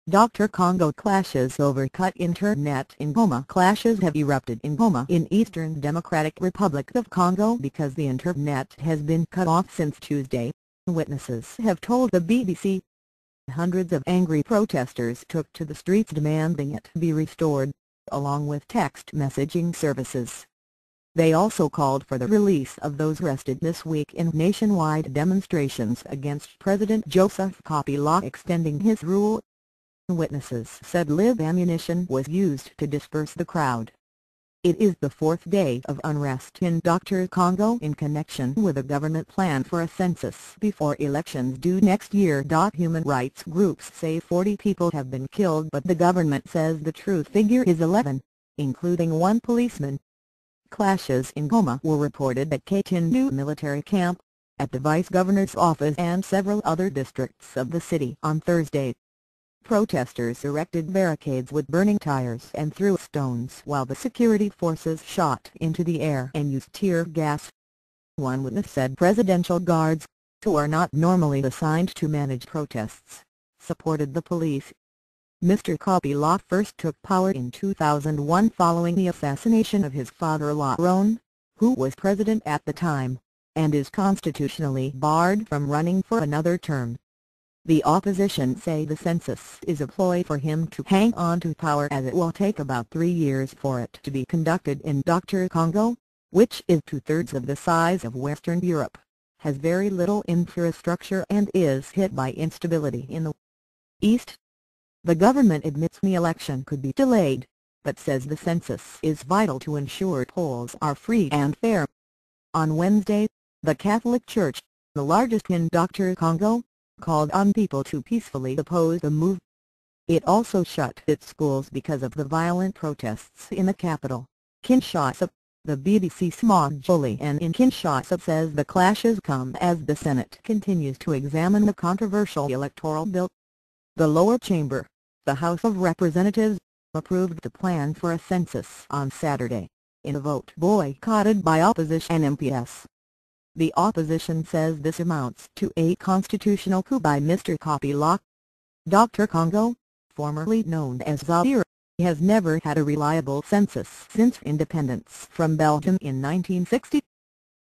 DR Congo clashes over cut internet in Goma. Clashes have erupted in Goma in eastern Democratic Republic of Congo because the internet has been cut off since Tuesday, witnesses have told the BBC. Hundreds of angry protesters took to the streets demanding it be restored, along with text messaging services. They also called for the release of those arrested this week in nationwide demonstrations against President Joseph Kabila extending his rule. Witnesses said live ammunition was used to disperse the crowd. It is the fourth day of unrest in DR Congo in connection with a government plan for a census before elections due next year. Human rights groups say 40 people have been killed, but the government says the true figure is 11, including one policeman. Clashes in Goma were reported at Katindo military camp, at the vice-governor's office and several other districts of the city on Thursday. Protesters erected barricades with burning tires and threw stones while the security forces shot into the air and used tear gas. One witness said presidential guards, who are not normally assigned to manage protests, supported the police. Mr. Kabila first took power in 2001 following the assassination of his father Ron, who was president at the time, and is constitutionally barred from running for another term. The opposition say the census is a ploy for him to hang on to power, as it will take about 3 years for it to be conducted in DR Congo, which is 2/3 of the size of Western Europe, has very little infrastructure and is hit by instability in the east. The government admits the election could be delayed, but says the census is vital to ensure polls are free and fair. On Wednesday, the Catholic Church, the largest in DR Congo, called on people to peacefully oppose the move. It also shut its schools because of the violent protests in the capital, Kinshasa. The BBC Smog-Jolien in Kinshasa says the clashes come as the Senate continues to examine the controversial electoral bill. The lower chamber, the House of Representatives, approved the plan for a census on Saturday, in a vote boycotted by opposition MPs. The opposition says this amounts to a constitutional coup by Mr. Kabila. DR Congo, formerly known as Zaire, has never had a reliable census since independence from Belgium in 1960.